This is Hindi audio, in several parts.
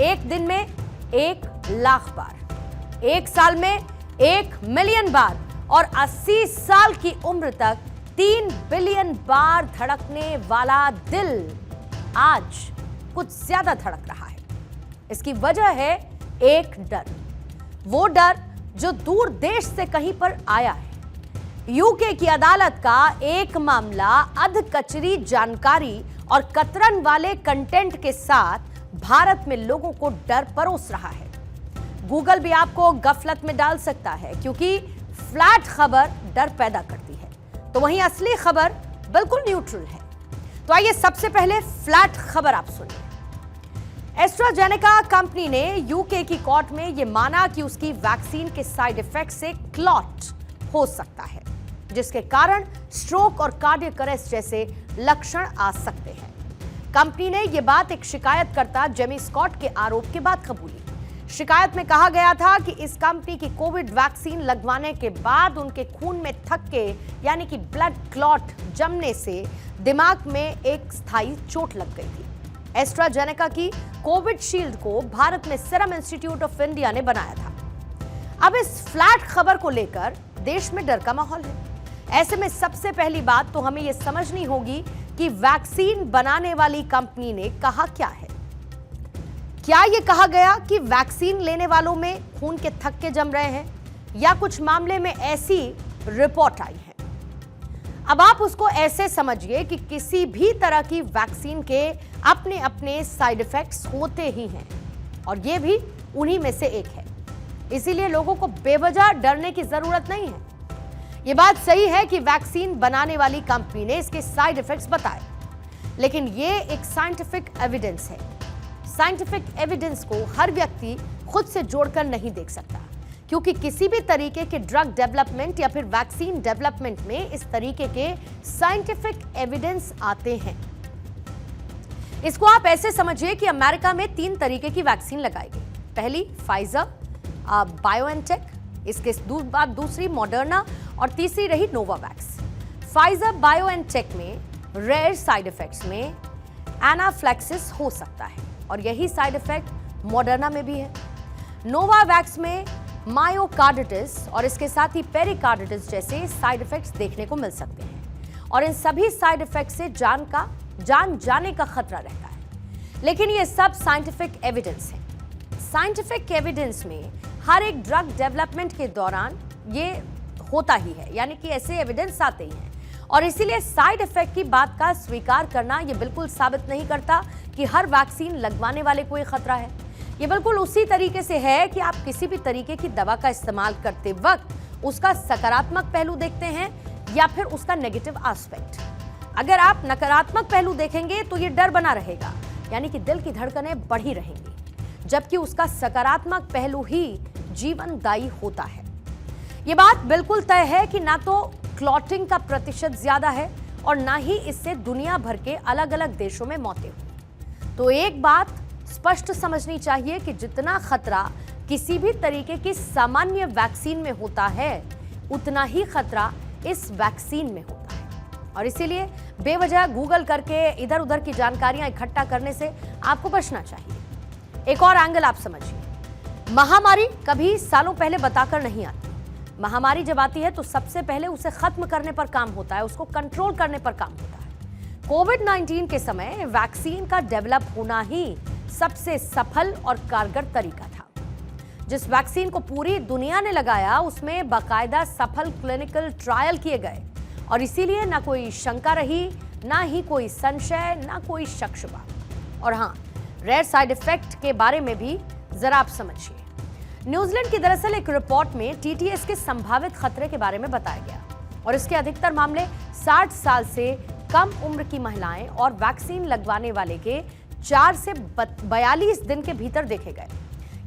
एक दिन में 1,00,000 बार, एक साल में 1,000,000 बार और 80 साल की उम्र तक 3 बिलियन बार धड़कने वाला दिल आज कुछ ज्यादा धड़क रहा है। इसकी वजह है एक डर, वो डर जो दूर देश से कहीं पर आया है। यूके की अदालत का एक मामला अधकचरी जानकारी और कतरन वाले कंटेंट के साथ भारत में लोगों को डर परोस रहा है। गूगल भी आपको गफलत में डाल सकता है क्योंकि फ्लैट खबर डर पैदा करती है, तो वहीं असली खबर बिल्कुल न्यूट्रल है। तो आइए सबसे पहले फ्लैट खबर आप सुनिए। एस्ट्राजेनेका कंपनी ने यूके की कोर्ट में यह माना कि उसकी वैक्सीन के साइड इफेक्ट से क्लॉट हो सकता है, जिसके कारण स्ट्रोक और कार्डियक अरेस्ट जैसे लक्षण आ सकते हैं। कंपनी ने यह बात एक शिकायतकर्ता जेमी स्कॉट के आरोप के बाद कबूली। शिकायत में कहा गया था कि इस कंपनी की कोविड वैक्सीन लगवाने के बाद उनके खून में थक्के यानी कि ब्लड क्लॉट जमने से दिमाग में एक स्थायी चोट लग गई थी। एस्ट्राजेनेका की कोविड शील्ड को भारत में सीरम इंस्टीट्यूट ऑफ इंडिया ने बनाया था। अब इस फ्लैट खबर को लेकर देश में डर का माहौल है। ऐसे में सबसे पहली बात तो हमें यह समझनी होगी कि वैक्सीन बनाने वाली कंपनी ने कहा क्या है। क्या यह कहा गया कि वैक्सीन लेने वालों में खून के थक्के जम रहे हैं, या कुछ मामले में ऐसी रिपोर्ट आई है? अब आप उसको ऐसे समझिए कि किसी भी तरह की वैक्सीन के अपने अपने साइड इफेक्ट्स होते ही हैं और ये भी उन्हीं में से एक है। इसीलिए लोगों को बेवजह डरने की जरूरत नहीं है। ये बात सही है कि वैक्सीन बनाने वाली कंपनी ने इसके साइड इफेक्ट्स बताए, लेकिन ये एक साइंटिफिक एविडेंस है। साइंटिफिक एविडेंस को हर व्यक्ति खुद से जोड़कर नहीं देख सकता, क्योंकि किसी भी तरीके के ड्रग डेवलपमेंट या फिर वैक्सीन डेवलपमेंट में इस तरीके के साइंटिफिक एविडेंस आते हैं। इसको आप ऐसे समझिए कि अमेरिका में 3 तरीके की वैक्सीन लगाई गई। पहली फाइजर, बायोएनटेक, इसके बाद दूसरी मॉडर्ना और तीसरी रही नोवावैक्स। फाइजर बायोएनटेक में रेयर साइड इफेक्ट्स में एनाफ्लेक्सिस हो सकता है और यही साइड इफेक्ट मॉडर्ना में भी है। नोवावैक्स में मायोकार्डिटिस और इसके साथ ही पेरिकार्डिटिस जैसे साइड इफेक्ट्स देखने को मिल सकते हैं और इन सभी साइड इफेक्ट से जान जाने का खतरा रहता है। लेकिन ये सब साइंटिफिक एविडेंस है। साइंटिफिक एविडेंस में हर एक ड्रग डेवलपमेंट के दौरान ये होता ही है, यानी कि ऐसे एविडेंस आते ही हैं और इसीलिए साइड इफेक्ट की बात का स्वीकार करना ये बिल्कुल साबित नहीं करता कि हर वैक्सीन लगवाने वाले को ये खतरा है। ये बिल्कुल उसी तरीके से है कि आप किसी भी तरीके की दवा का इस्तेमाल करते वक्त उसका सकारात्मक पहलू देखते हैं या फिर उसका नेगेटिव एस्पेक्ट। अगर आप नकारात्मक पहलू देखेंगे तो ये डर बना रहेगा, यानी कि दिल की धड़कनें बढ़ी रहेंगी, जबकि उसका सकारात्मक पहलू ही जीवनदायी होता है। ये बात बिल्कुल तय है कि ना तो क्लॉटिंग का प्रतिशत ज्यादा है और ना ही इससे दुनिया भर के अलग अलग देशों में मौतें हुई। तो एक बात स्पष्ट समझनी चाहिए कि जितना खतरा किसी भी तरीके की सामान्य वैक्सीन में होता है, उतना ही खतरा इस वैक्सीन में होता है और इसीलिए बेवजह गूगल करके इधर उधर की जानकारियां इकट्ठा करने से आपको बचना चाहिए। एक और एंगल आप समझिए। महामारी कभी सालों पहले बताकर नहीं आती। महामारी जब आती है तो सबसे पहले उसे खत्म करने पर काम होता है, उसको कंट्रोल करने पर काम होता है। कोविड-19 के समय वैक्सीन का डेवलप होना ही सबसे सफल और कारगर तरीका था। जिस वैक्सीन को पूरी दुनिया ने लगाया उसमें बाकायदा सफल क्लिनिकल ट्रायल किए गए और इसीलिए ना कोई शंका रही, ना ही कोई संशय, ना कोई शक शुबा। और हाँ, रेयर साइड इफेक्ट के बारे में भी जरा आप समझिए। न्यूजीलैंड की दरअसल एक रिपोर्ट में टीटीएस के संभावित खतरे के बारे में बताया गया और इसके अधिकतर मामले 60 साल से कम उम्र की महिलाएं और वैक्सीन लगवाने वाले के 4 से 42 दिन के भीतर देखे गए,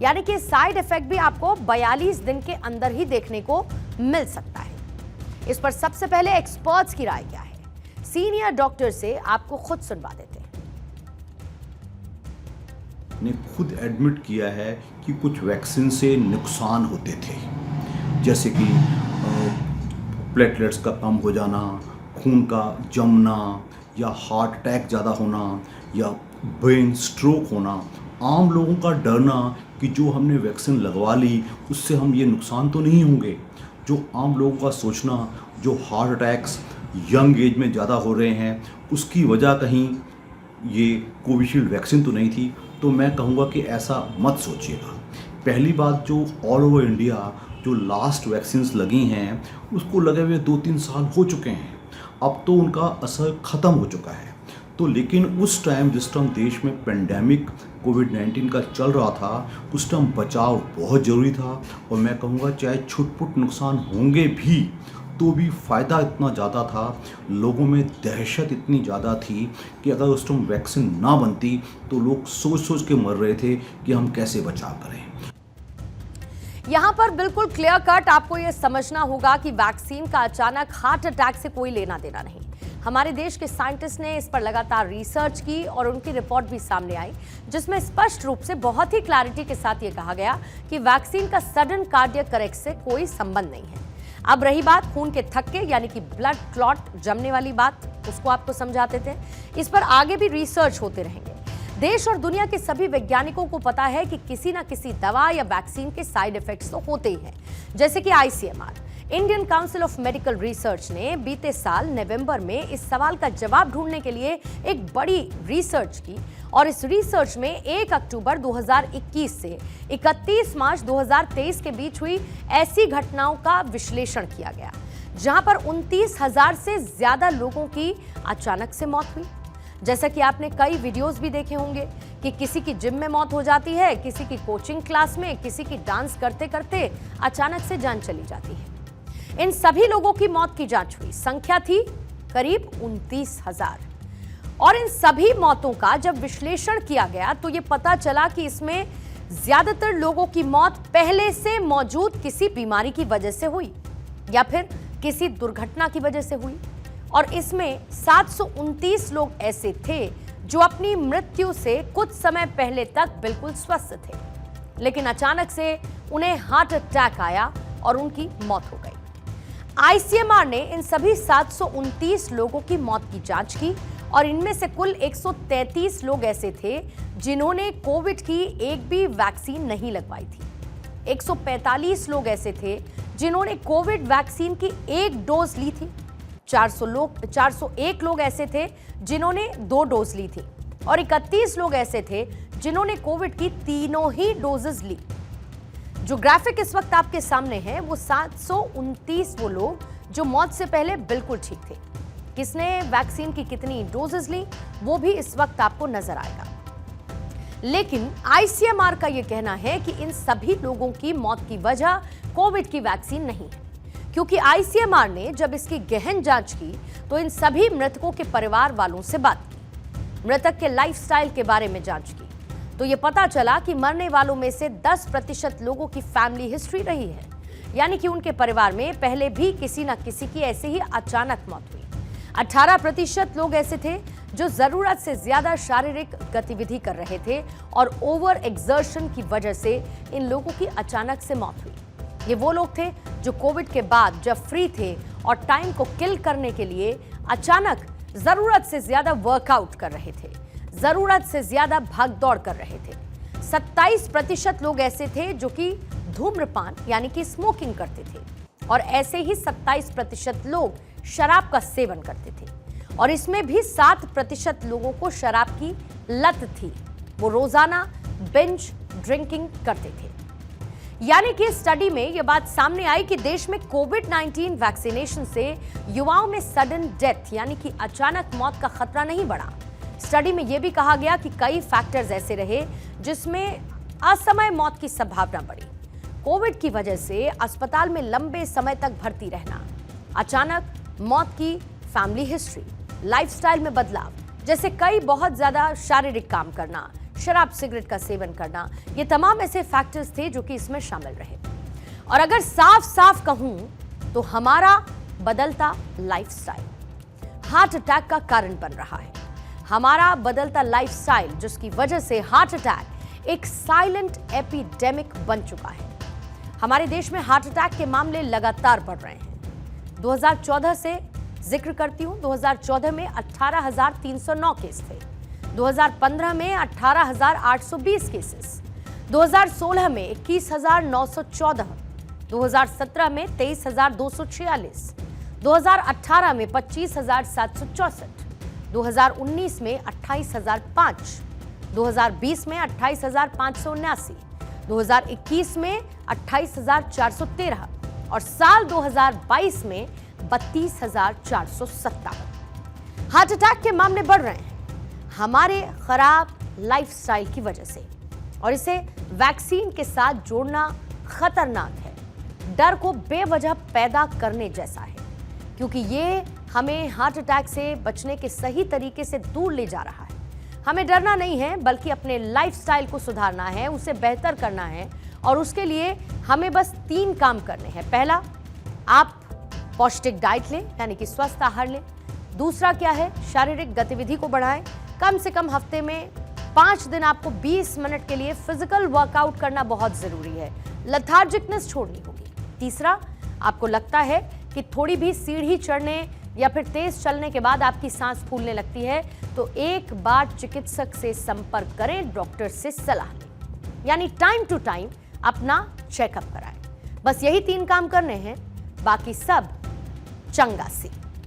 यानी कि साइड इफेक्ट भी आपको 42 दिन के अंदर ही देखने को मिल सकता है। इस पर सबसे पहले एक्सपर्ट्स की राय क्या है, सीनियर डॉक्टर से आपको खुद सुनवा देते हैं। ने खुद एडमिट किया है कि कुछ वैक्सीन से नुकसान होते थे, जैसे कि प्लेटलेट्स का कम हो जाना, खून का जमना या हार्ट अटैक ज़्यादा होना या ब्रेन स्ट्रोक होना, आम लोगों का डरना कि जो हमने वैक्सीन लगवा ली उससे हम ये नुकसान तो नहीं होंगे, जो आम लोगों का सोचना, जो हार्ट अटैक्स यंग एज में ज़्यादा हो रहे हैं, उसकी वजह कहीं ये कोविशील्ड वैक्सीन तो नहीं थी। तो मैं कहूँगा कि ऐसा मत सोचिएगा। पहली बात, जो ऑल ओवर इंडिया जो लास्ट वैक्सीन्स लगी हैं उसको लगे हुए 2-3 साल हो चुके हैं, अब तो उनका असर ख़त्म हो चुका है। तो लेकिन उस टाइम जिस टाइम देश में पेंडेमिक कोविड-19 का चल रहा था, उस टाइम बचाव बहुत ज़रूरी था। और मैं कहूँगा चाहे छुटपुट नुकसान होंगे भी तो भी फ़ायदा इतना ज़्यादा था, लोगों में दहशत इतनी ज़्यादा थी कि अगर उस टाइम वैक्सीन ना बनती तो लोग सोच सोच के मर रहे थे कि हम कैसे बचाव करें। यहां पर बिल्कुल क्लियर कट आपको यह समझना होगा कि वैक्सीन का अचानक हार्ट अटैक से कोई लेना देना नहीं। हमारे देश के साइंटिस्ट ने इस पर लगातार रिसर्च की और उनकी रिपोर्ट भी सामने आई, जिसमें स्पष्ट रूप से बहुत ही क्लैरिटी के साथ ये कहा गया कि वैक्सीन का सडन कार्डियक अरेस्ट से कोई संबंध नहीं है। अब रही बात खून के थक्के यानी कि ब्लड क्लॉट जमने वाली बात, उसको आपको समझाते थे। इस पर आगे भी रिसर्च होते रहेंगे। देश और दुनिया के सभी वैज्ञानिकों को पता है कि किसी ना किसी दवा या वैक्सीन के साइड इफेक्ट्स तो होते ही हैं, जैसे कि ICMR Indian council of medical research ने बीते साल नवंबर में इस सवाल का जवाब ढूंढने के लिए एक बड़ी रिसर्च की और इस रिसर्च में 1 अक्टूबर 2021 से 31 मार्च 2023 के बीच हुई ऐसी घटनाओं का विश्लेषण किया गया जहां पर 29,000 से ज्यादा लोगों की अचानक से मौत हुई। जैसा कि आपने कई वीडियोस भी देखे होंगे कि किसी की जिम में मौत हो जाती है, किसी की कोचिंग क्लास में, किसी की डांस करते करते अचानक से जान चली जाती है। इन सभी लोगों की मौत की जांच हुई, संख्या थी करीब 29,000 और इन सभी मौतों का जब विश्लेषण किया गया तो यह पता चला कि इसमें ज्यादातर लोगों की मौत पहले से मौजूद किसी बीमारी की वजह से हुई या फिर किसी दुर्घटना की वजह से हुई और इसमें 729 लोग ऐसे थे जो अपनी मृत्यु से कुछ समय पहले तक बिल्कुल स्वस्थ थे, लेकिन अचानक से उन्हें हार्ट अटैक आया और उनकी मौत हो गई। आईसीएमआर ने इन सभी 729 लोगों की मौत की जांच की और इनमें से कुल 133 लोग ऐसे थे जिन्होंने कोविड की एक भी वैक्सीन नहीं लगवाई थी। 145 लोग ऐसे थे जिन्होंने कोविड वैक्सीन की एक डोज ली थी। 401 लोग ऐसे थे जिन्होंने 2 डोज ली थी और 31 लोग ऐसे थे जिन्होंने कोविड की तीनों ही डोजेस ली। जो ग्राफिक इस वक्त आपके सामने है वो 729 वो लोग जो मौत से पहले बिल्कुल ठीक थे। किसने वैक्सीन की कितनी डोजेस ली वो भी इस वक्त आपको नजर आएगा, लेकिन आईसीएमआर का यह कहना है कि इन सभी लोगों की मौत की वजह कोविड की वैक्सीन नहीं है, क्योंकि आईसीएमआर ने जब इसकी गहन जांच की तो इन सभी मृतकों के परिवार वालों से बात की, मृतक के लाइफस्टाइल के बारे में जांच की, तो ये पता चला कि मरने वालों में से 10% लोगों की फैमिली हिस्ट्री रही है, यानी कि उनके परिवार में पहले भी किसी न किसी की ऐसे ही अचानक मौत हुई। 18% लोग ऐसे थे जो जरूरत से ज्यादा शारीरिक गतिविधि कर रहे थे और ओवर एक्सर्शन की वजह से इन लोगों की अचानक से मौत हुई। ये वो लोग थे जो कोविड के बाद जब फ्री थे और टाइम को किल करने के लिए अचानक जरूरत से ज्यादा वर्कआउट कर रहे थे, जरूरत से ज्यादा भागदौड़ कर रहे थे। 27% लोग ऐसे थे जो कि धूम्रपान यानी कि स्मोकिंग करते थे और ऐसे ही 27% लोग शराब का सेवन करते थे और इसमें भी 7% लोगों को शराब की लत थी, वो रोजाना बिंज ड्रिंकिंग करते थे। यानी कि स्टडी में यह बात सामने आई कि देश में कोविड-19 वैक्सीनेशन से युवाओं में सडन डेथ यानी कि अचानक मौत का खतरा नहीं बढ़ा। स्टडी में यह भी कहा गया कि कई फैक्टर्स ऐसे रहे जिसमें असमय मौत की संभावना बढ़ी। कोविड की वजह से अस्पताल में लंबे समय तक भर्ती रहना, अचानक मौत की फैमिली हिस्ट्री, लाइफस्टाइल में बदलाव, जैसे कई बहुत ज्यादा शारीरिक काम करना, शराब सिगरेट का सेवन करना, ये तमाम ऐसे फैक्टर्स थे जो कि इसमें शामिल रहे। और अगर साफ साफ कहूं तो हमारा बदलता लाइफस्टाइल हार्ट अटैक का कारण बन रहा है। हमारा बदलता लाइफस्टाइल जिसकी वजह से हार्ट अटैक एक साइलेंट एपिडेमिक बन चुका है। हमारे देश में हार्ट अटैक के मामले लगातार बढ़ रहे हैं। 2014 से जिक्र करती हूं, 2014 में 18,309 केस थे, 2015 में 18,820 केसेस, 2016 में 21,914, 2017 में 23,246, 2018 में 25,764, 2019 में 28,005, 2020 में 28,579, 2021 में 28,413 और साल 2022 में 32,457। हार्ट अटैक के मामले बढ़ रहे हैं हमारे खराब लाइफस्टाइल की वजह से, और इसे वैक्सीन के साथ जोड़ना खतरनाक है, डर को बेवजह पैदा करने जैसा है, क्योंकि ये हमें हार्ट अटैक से बचने के सही तरीके से दूर ले जा रहा है। हमें डरना नहीं है, बल्कि अपने लाइफस्टाइल को सुधारना है, उसे बेहतर करना है, और उसके लिए हमें बस 3 काम करने हैं। पहला, आप पौष्टिक डाइट लें, यानी कि स्वस्थ आहार लें। दूसरा क्या है, शारीरिक गतिविधि को बढ़ाएं। कम से कम हफ्ते में 5 दिन आपको 20 मिनट के लिए फिजिकल वर्कआउट करना बहुत जरूरी है, लेथार्जिकनेस छोड़नी होगी। तीसरा, आपको लगता है कि थोड़ी भी सीढ़ी चढ़ने या फिर तेज चलने के बाद आपकी सांस फूलने लगती है, तो एक बार चिकित्सक से संपर्क करें, डॉक्टर से सलाह लें, यानी टाइम टू टाइम अपना चेकअप कराएं। बस यही 3 काम करने हैं, बाकी सब चंगा सी।